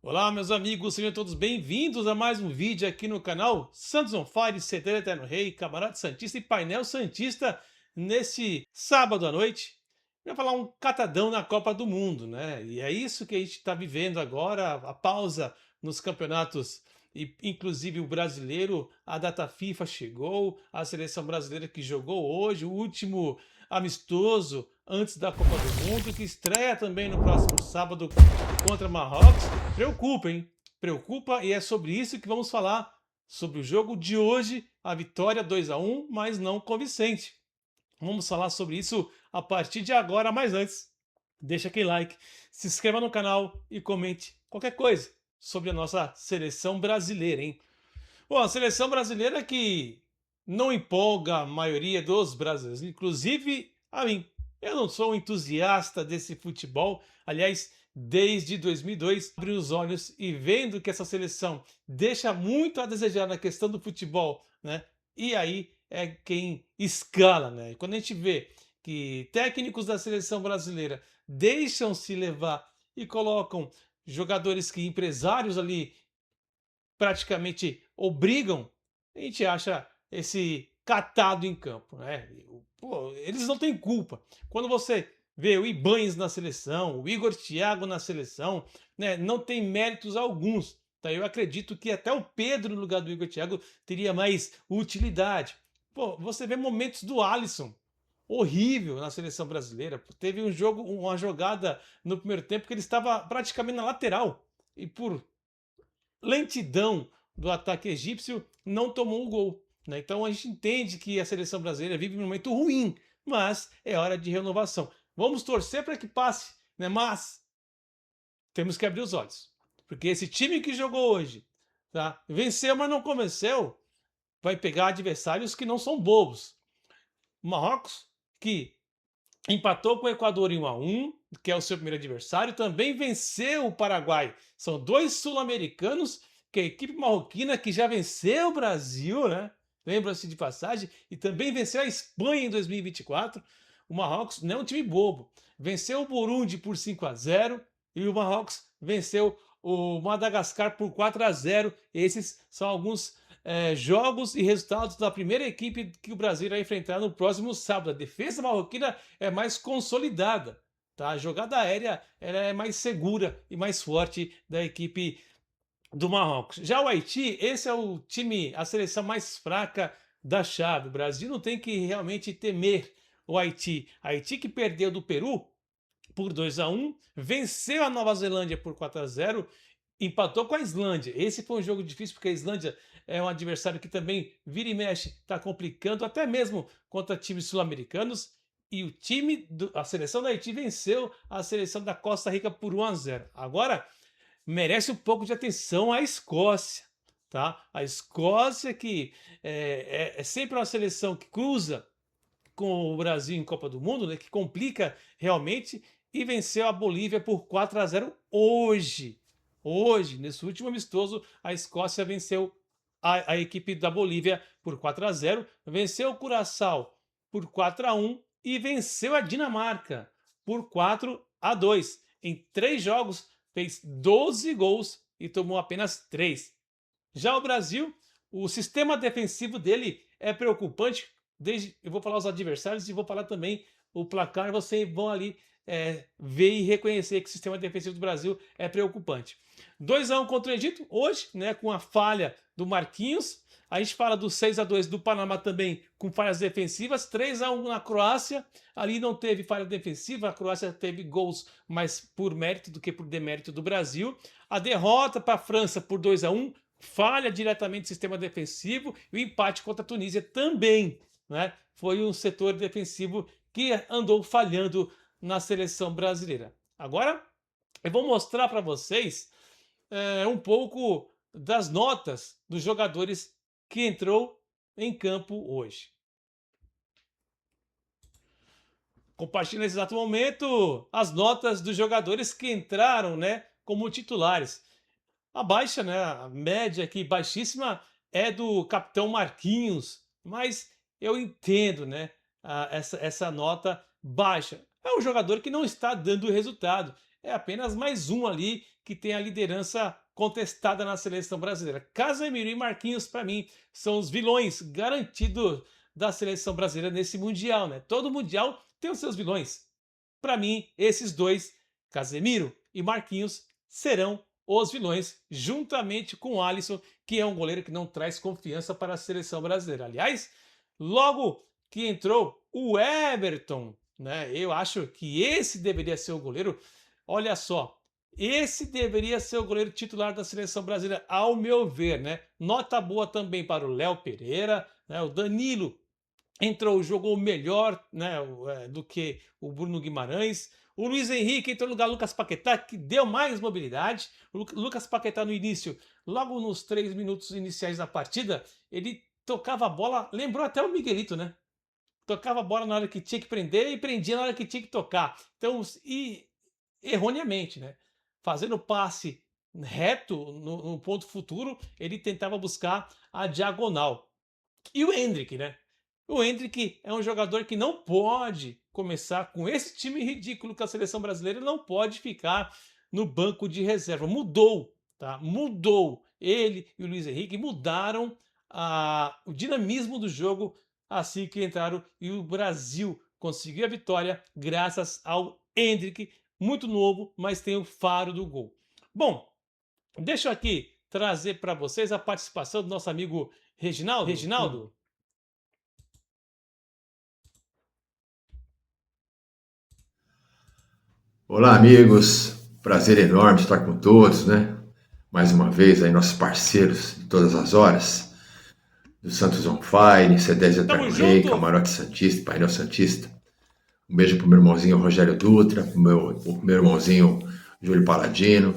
Olá, meus amigos, sejam todos bem-vindos a mais um vídeo aqui no canal Santos on Fire, CT Eterno Rei, Camarada Santista e Painel Santista nesse sábado à noite. Vai falar um catadão na Copa do Mundo, né? E é isso que a gente está vivendo agora, a pausa nos campeonatos, e inclusive o brasileiro, a data FIFA chegou, a seleção brasileira que jogou hoje, o último amistoso antes da Copa do Mundo, que estreia também no próximo sábado contra Marrocos. Preocupa, hein? Preocupa, e é sobre isso que vamos falar, sobre o jogo de hoje, a vitória 2-1, mas não convincente. Vamos falar sobre isso a partir de agora, mas antes, deixa aquele like, se inscreva no canal e comente qualquer coisa sobre a nossa seleção brasileira, hein? Bom, a seleção brasileira que não empolga a maioria dos brasileiros, inclusive a mim. Eu não sou um entusiasta desse futebol. Aliás, desde 2002, abri os olhos e vendo que essa seleção deixa muito a desejar na questão do futebol, né? E aí é quem escala, né? E quando a gente vê que técnicos da seleção brasileira deixam se levar e colocam jogadores que empresários ali praticamente obrigam, a gente acha esse catado em campo, né? Pô, eles não têm culpa. Quando você vê o Ibañez na seleção, o Igor Thiago na seleção, né, não tem méritos alguns. Tá? Eu acredito que até o Pedro no lugar do Igor Thiago teria mais utilidade. Pô, você vê momentos do Alisson horrível na seleção brasileira. Teve um jogo, uma jogada no primeiro tempo que ele estava praticamente na lateral e por lentidão do ataque egípcio, não tomou o gol. Né? Então a gente entende que a seleção brasileira vive um momento ruim, mas é hora de renovação. Vamos torcer para que passe, né? Mas temos que abrir os olhos, porque esse time que jogou hoje, tá? Venceu, mas não convenceu, vai pegar adversários que não são bobos. O Marrocos, que empatou com o Equador em 1-1, que é o seu primeiro adversário, também venceu o Paraguai. São dois sul-americanos, que é a equipe marroquina que já venceu o Brasil, né? Lembra-se de passagem, e também venceu a Espanha em 2024. O Marrocos não é um time bobo. Venceu o Burundi por 5-0 e o Marrocos venceu o Madagascar por 4-0. Esses são alguns jogos e resultados da primeira equipe que o Brasil vai enfrentar no próximo sábado. A defesa marroquina é mais consolidada, tá? A jogada aérea ela é mais segura e mais forte da equipe do Marrocos. Já o Haiti, esse é o time, a seleção mais fraca da chave. O Brasil não tem que realmente temer o Haiti. Haiti que perdeu do Peru por 2-1, venceu a Nova Zelândia por 4-0, empatou com a Islândia. Esse foi um jogo difícil porque a Islândia é um adversário que também vira e mexe, está complicando, até mesmo contra times sul-americanos. E a seleção da Haiti venceu a seleção da Costa Rica por 1-0. Agora merece um pouco de atenção a Escócia, tá? A Escócia que é sempre uma seleção que cruza com o Brasil em Copa do Mundo, né, que complica realmente, e venceu a Bolívia por 4-0 hoje. Hoje, nesse último amistoso, a Escócia venceu a equipe da Bolívia por 4-0, venceu o Curaçao por 4-1 e venceu a Dinamarca por 4-2. Em 3 jogos, fez 12 gols e tomou apenas 3. Já o Brasil, o sistema defensivo dele é preocupante. Eu vou falar os adversários e vou falar também o placar. Vocês vão ali ver e reconhecer que o sistema defensivo do Brasil é preocupante. 2-1 contra o Egito, hoje, né, com a falha do Marquinhos. A gente fala do 6-2 do Panamá também, com falhas defensivas. 3-1 na Croácia, ali não teve falha defensiva. A Croácia teve gols mais por mérito do que por demérito do Brasil. A derrota para a França por 2-1, falha diretamente no sistema defensivo, e o empate contra a Tunísia também, né? Foi um setor defensivo que andou falhando na seleção brasileira. Agora eu vou mostrar para vocês um pouco das notas dos jogadores que entrou em campo hoje. Compartilho nesse exato momento as notas dos jogadores que entraram, né, como titulares. A baixa, né, a média aqui baixíssima é do capitão Marquinhos, mas eu entendo, né, essa nota baixa. É um jogador que não está dando resultado, é apenas mais um ali que tem a liderança contestada na seleção brasileira. Casemiro e Marquinhos, para mim, são os vilões garantidos da seleção brasileira nesse Mundial, né? Todo Mundial tem os seus vilões. Para mim, esses dois, Casemiro e Marquinhos, serão os vilões, juntamente com o Alisson, que é um goleiro que não traz confiança para a seleção brasileira. Aliás, logo que entrou o Everton, né? Eu acho que esse deveria ser o goleiro. Olha só, esse deveria ser o goleiro titular da seleção brasileira, ao meu ver, né? Nota boa também para o Léo Pereira, né? O Danilo entrou, jogou melhor, né, do que o Bruno Guimarães. O Luiz Henrique entrou no lugar do Lucas Paquetá, que deu mais mobilidade. O Lucas Paquetá no início, logo nos 3 minutos iniciais da partida, ele tocava a bola, lembrou até o Miguelito, né? Tocava a bola na hora que tinha que prender e prendia na hora que tinha que tocar. Então, e erroneamente, né? Fazendo passe reto no ponto futuro, ele tentava buscar a diagonal. E o Endrick, né? O Endrick é um jogador que não pode começar com esse time ridículo que a seleção brasileira, não pode ficar no banco de reserva. Mudou, tá? Mudou. Ele e o Luiz Henrique mudaram o dinamismo do jogo assim que entraram e o Brasil conseguiu a vitória graças ao Endrick, muito novo, mas tem o faro do gol. Bom, deixa eu aqui trazer para vocês a participação do nosso amigo Reginaldo. Reginaldo. Olá, amigos. Prazer enorme estar com todos, né? Mais uma vez aí nossos parceiros de todas as horas, do Santos on Fire, C10 Eterno Rei, Camarote Santista, Painel Santista. Um beijo pro meu irmãozinho Rogério Dutra, pro meu irmãozinho Júlio Paladino.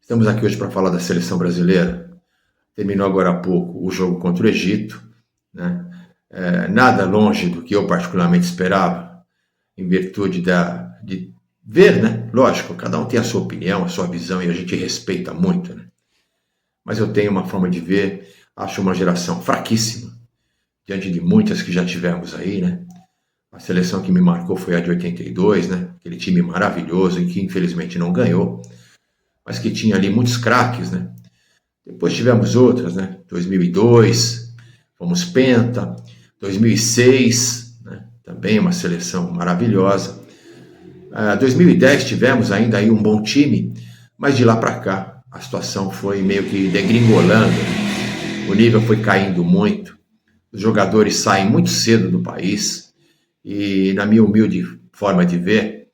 Estamos aqui hoje para falar da seleção brasileira. Terminou agora há pouco o jogo contra o Egito, né? Nada longe do que eu particularmente esperava, em virtude de ver, né? Lógico, cada um tem a sua opinião, a sua visão e a gente respeita muito, né? Mas eu tenho uma forma de ver, acho uma geração fraquíssima, diante de muitas que já tivemos aí, né? A seleção que me marcou foi a de 82, né? Aquele time maravilhoso e que infelizmente não ganhou, mas que tinha ali muitos craques, né? Depois tivemos outras, né? 2002, fomos penta, 2006, né? Também uma seleção maravilhosa. 2010 tivemos ainda aí um bom time, mas de lá para cá a situação foi meio que degringolando, o nível foi caindo muito, os jogadores saem muito cedo do país e, na minha humilde forma de ver,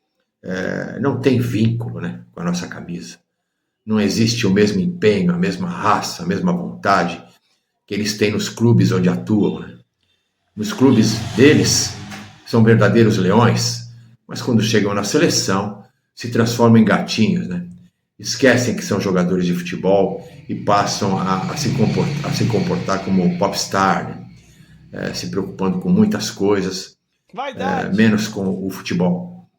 não tem vínculo, né, com a nossa camisa. Não existe o mesmo empenho, a mesma raça, a mesma vontade que eles têm nos clubes onde atuam, né? Nos clubes deles são verdadeiros leões, mas quando chegam na seleção, se transformam em gatinhos, né? Esquecem que são jogadores de futebol e passam a se comportar como popstar, né? Se preocupando com muitas coisas, menos com o futebol.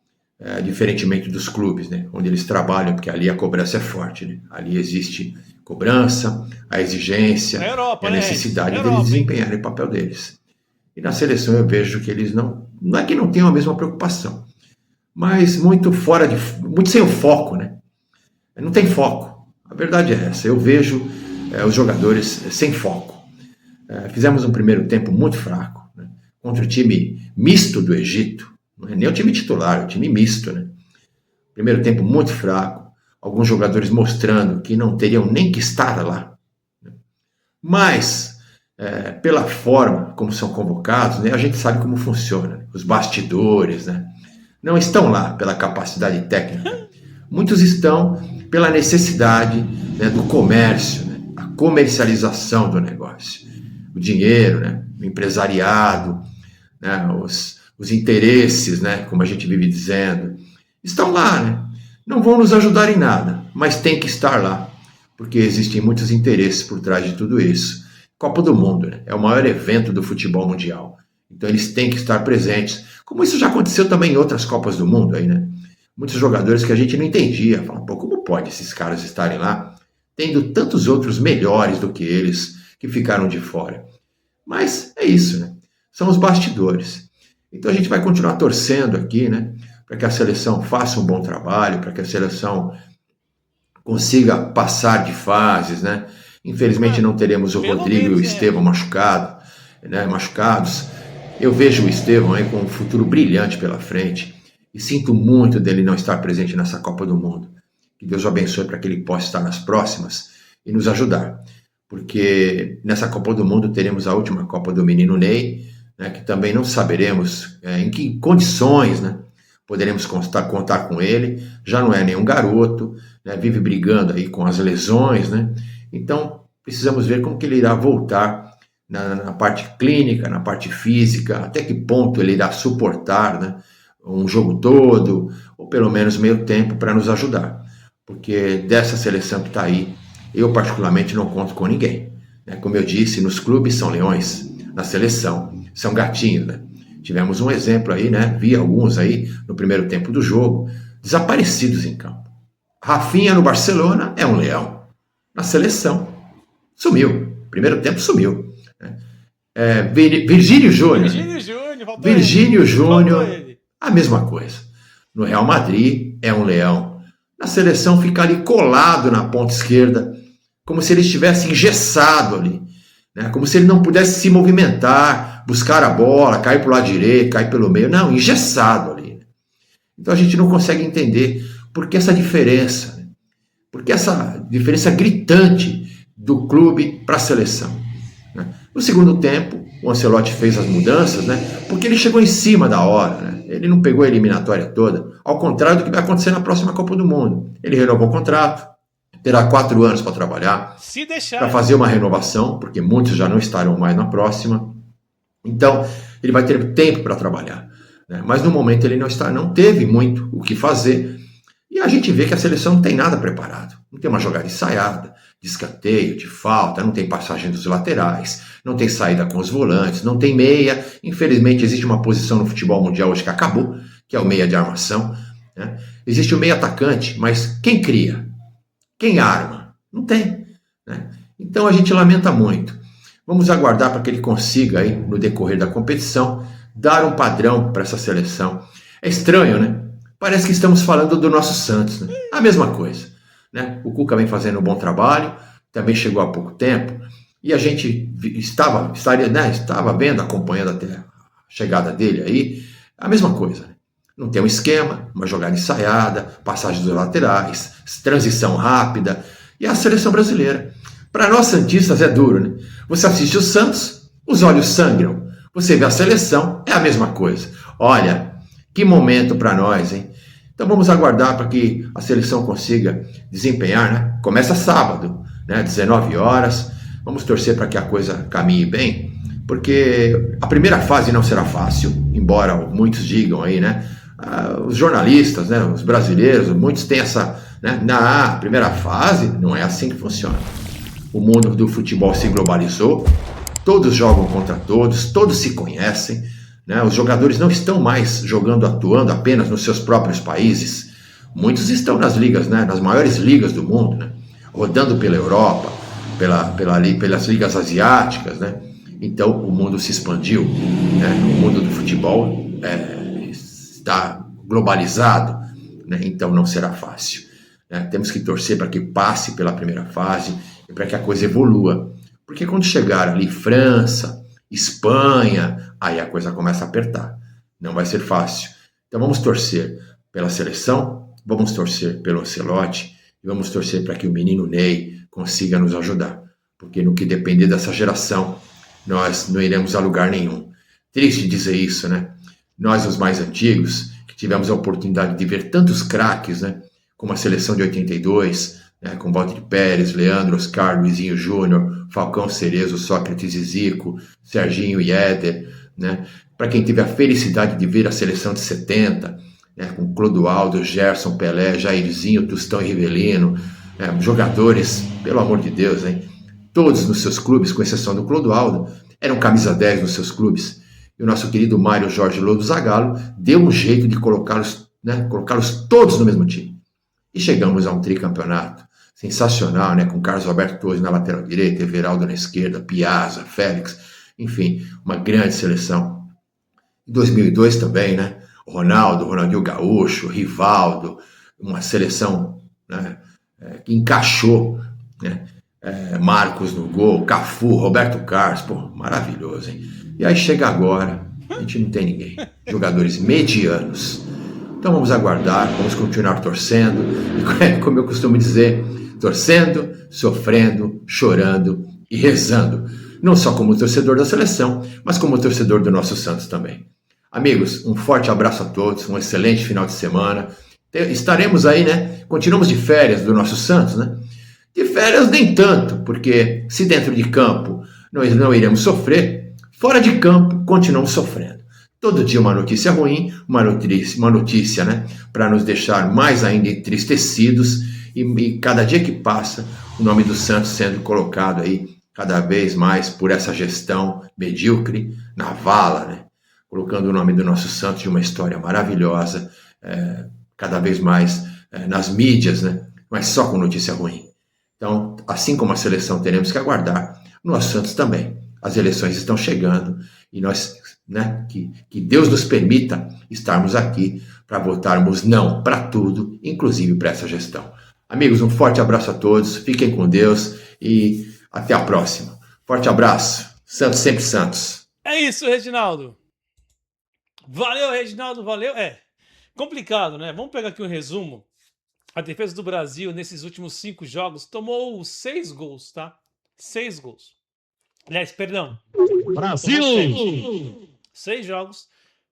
Diferentemente dos clubes, né? Onde eles trabalham, porque ali a cobrança é forte, né? Ali existe cobrança, a exigência, a necessidade deles desempenharem o papel deles. E na seleção eu vejo que eles não é que não tenham a mesma preocupação, mas muito sem o foco, né? Não tem foco. A verdade é essa. Eu vejo os jogadores sem foco. Fizemos um primeiro tempo muito fraco, né? Contra o time misto do Egito. Não é nem o time titular, é o time misto, né? Primeiro tempo muito fraco. Alguns jogadores mostrando que não teriam nem que estar lá, né? Mas, pela forma como são convocados, né, a gente sabe como funciona, né? Os bastidores, né? Não estão lá pela capacidade técnica. Muitos estão pela necessidade, né, do comércio, né, a comercialização do negócio. O dinheiro, né, o empresariado, né, os interesses, né, como a gente vive dizendo, estão lá, né? Não vão nos ajudar em nada, mas tem que estar lá, porque existem muitos interesses por trás de tudo isso. Copa do Mundo, né, é o maior evento do futebol mundial. Então eles têm que estar presentes, como isso já aconteceu também em outras Copas do Mundo aí, né? Muitos jogadores que a gente não entendia, falavam, pô, como pode esses caras estarem lá, tendo tantos outros melhores do que eles, que ficaram de fora. Mas é isso, né? São os bastidores. Então a gente vai continuar torcendo aqui, né? Para que a seleção faça um bom trabalho, para que a seleção consiga passar de fases, né? Infelizmente não teremos o Rodrigo e o Estevão machucados. Eu vejo o Estevão aí com um futuro brilhante pela frente e sinto muito dele não estar presente nessa Copa do Mundo. Que Deus o abençoe para que ele possa estar nas próximas e nos ajudar. Porque nessa Copa do Mundo teremos a última Copa do menino Ney, né, que também não saberemos em que condições, né, poderemos contar com ele. Já não é nenhum garoto, né, vive brigando aí com as lesões, né? Então precisamos ver como que ele irá voltar na parte clínica, na parte física, até que ponto ele irá suportar, né, um jogo todo, ou pelo menos meio tempo para nos ajudar. Porque dessa seleção que está aí, eu particularmente não conto com ninguém. Né? Como eu disse, nos clubes são leões, na seleção são gatinhos. Né? Tivemos um exemplo aí, né? Vi alguns aí no primeiro tempo do jogo, desaparecidos em campo. Rafinha no Barcelona é um leão. Na seleção, sumiu. Primeiro tempo sumiu. Virgínio Júnior. Virgínio Júnior, a mesma coisa. No Real Madrid é um leão. Na seleção fica ali colado na ponta esquerda, como se ele estivesse engessado ali, né? Como se ele não pudesse se movimentar, buscar a bola, cair para o lado direito, cair pelo meio. Não, engessado ali. Então a gente não consegue entender por que essa diferença, né? Por que essa diferença gritante do clube para a seleção. Né? No segundo tempo, o Ancelotti fez as mudanças, né? Porque ele chegou em cima da hora, né? Ele não pegou a eliminatória toda, ao contrário do que vai acontecer na próxima Copa do Mundo. Ele renovou o contrato, terá 4 anos para trabalhar, para fazer uma renovação, porque muitos já não estarão mais na próxima. Então, ele vai ter tempo para trabalhar. Né? Mas no momento ele não teve muito o que fazer. E a gente vê que a seleção não tem nada preparado. Não tem uma jogada ensaiada, de escanteio, de falta, não tem passagem dos laterais, não tem saída com os volantes, não tem meia. Infelizmente existe uma posição no futebol mundial hoje que acabou, que é o meia de armação. Né? Existe o meia atacante, mas quem cria? Quem arma? Não tem. Né? Então a gente lamenta muito. Vamos aguardar para que ele consiga, aí, no decorrer da competição, dar um padrão para essa seleção. É estranho, né? Parece que estamos falando do nosso Santos. Né? A mesma coisa. Né? O Cuca vem fazendo um bom trabalho, também chegou há pouco tempo, e a gente estava vendo, acompanhando até a chegada dele aí, a mesma coisa. Né? Não tem um esquema, uma jogada ensaiada, passagem dos laterais, transição rápida, e a seleção brasileira. Para nós santistas é duro, né? Você assiste o Santos, os olhos sangram. Você vê a seleção, é a mesma coisa. Olha, que momento para nós, hein? Então vamos aguardar para que a seleção consiga desempenhar, né? Começa sábado, né? 19 horas. Vamos torcer para que a coisa caminhe bem, porque a primeira fase não será fácil, embora muitos digam aí, né? Os jornalistas, né? Os brasileiros, muitos têm essa, né? Na primeira fase não é assim que funciona. O mundo do futebol se globalizou, todos jogam contra todos, todos se conhecem. Né? Os jogadores não estão mais atuando apenas nos seus próprios países. Muitos estão nas ligas, né? Nas maiores ligas do mundo, né? Rodando pela Europa, pelas ligas asiáticas. Né? Então o mundo se expandiu. Né? O mundo do futebol está globalizado. Né? Então não será fácil. Né? Temos que torcer para que passe pela primeira fase e para que a coisa evolua. Porque quando chegar ali França, Espanha, aí a coisa começa a apertar. Não vai ser fácil. Então vamos torcer pela seleção, vamos torcer pelo Ancelotti e vamos torcer para que o menino Ney consiga nos ajudar. Porque no que depender dessa geração, nós não iremos a lugar nenhum. Triste dizer isso, né? Nós, os mais antigos, que tivemos a oportunidade de ver tantos craques, né? Como a seleção de 82, né? Com Walter Pérez, Leandro, Oscar, Luizinho Júnior, Falcão, Cerezo, Sócrates e Zico, Serginho e Éder, né? Para quem teve a felicidade de ver a seleção de 70, né? Com Clodoaldo, Gerson, Pelé, Jairzinho, Tostão e Rivelino, né? Jogadores, pelo amor de Deus, hein? Todos nos seus clubes, com exceção do Clodoaldo, eram camisa 10 nos seus clubes. E o nosso querido Mário Jorge Lobo Zagallo deu um jeito de colocá-los, né? Colocá-los todos no mesmo time. E chegamos a um tricampeonato sensacional, né? Com Carlos Alberto Torres na lateral direita, Everaldo na esquerda, Piazza, Félix, enfim, uma grande seleção. Em 2002 também, né? Ronaldinho Gaúcho, Rivaldo, uma seleção, né? que encaixou, né? Marcos no gol, Cafu, Roberto Carlos, pô, maravilhoso, hein? E aí chega agora, a gente não tem ninguém. Jogadores medianos. Então vamos aguardar, vamos continuar torcendo. E como eu costumo dizer, torcendo, sofrendo, chorando e rezando. Não só como torcedor da seleção, mas como torcedor do nosso Santos também. Amigos, um forte abraço a todos, um excelente final de semana. Estaremos aí, né? Continuamos de férias do nosso Santos, né? De férias nem tanto, porque se dentro de campo nós não iremos sofrer, fora de campo continuamos sofrendo. Todo dia uma notícia ruim, uma notícia, né, para nos deixar mais ainda entristecidos e cada dia que passa o nome do Santos sendo colocado aí cada vez mais por essa gestão medíocre na vala, né? Colocando o nome do nosso Santos de uma história maravilhosa, cada vez mais nas mídias, né? Mas só com notícia ruim. Então, assim como a seleção, teremos que aguardar, no nosso Santos também. As eleições estão chegando e nós, né, que Deus nos permita estarmos aqui para votarmos não para tudo, inclusive para essa gestão. Amigos, um forte abraço a todos, fiquem com Deus e até a próxima. Forte abraço, Santos sempre Santos. É isso, Reginaldo. Valeu, Reginaldo, valeu. Complicado, né? Vamos pegar aqui um resumo. A defesa do Brasil, nesses últimos 5 jogos, tomou 6 gols, tá? 6 gols. Aliás, perdão. Brasil! 6 jogos,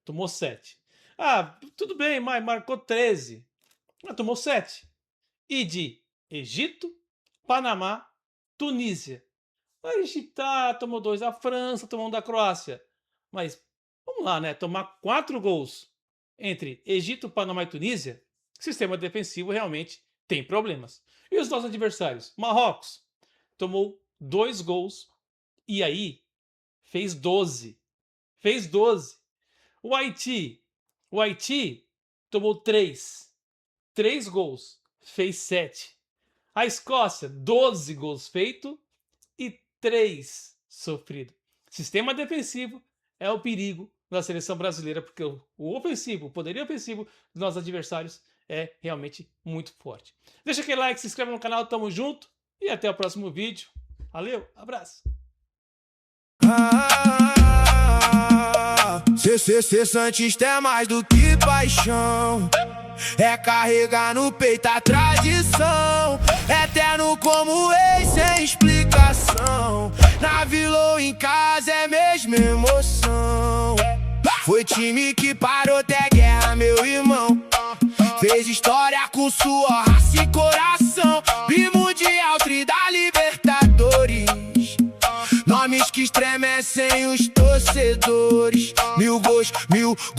tomou 7. Ah, tudo bem, mas marcou 13. Mas tomou 7. E de Egito, Panamá, Tunísia. A Egito tomou 2 da França, tomou 1 da Croácia. Mas, vamos lá, né? Tomar 4 gols entre Egito, Panamá e Tunísia, sistema defensivo realmente tem problemas. E os nossos adversários? Marrocos tomou 2 gols e aí fez 12. Fez 12. O Haiti tomou 3. 3 gols, fez 7. A Escócia, 12 gols feitos e 3 sofridos. Sistema defensivo é o perigo da seleção brasileira, porque o ofensivo, o poderio ofensivo dos nossos adversários é realmente muito forte. Deixa aquele like, se inscreve no canal, tamo junto e até o próximo vídeo. Valeu, abraço. Ser santista é mais do que paixão, é carregar no peito a tradição, eterno como ex sem explicação. Na vila ou em casa é mesma emoção. Foi time que parou até guerra, meu irmão. Fez história com suor, raça e coração. Bimundial, tri da Libertadores. Nomes que estremecem os torcedores. 1000 gols, 1000 gols.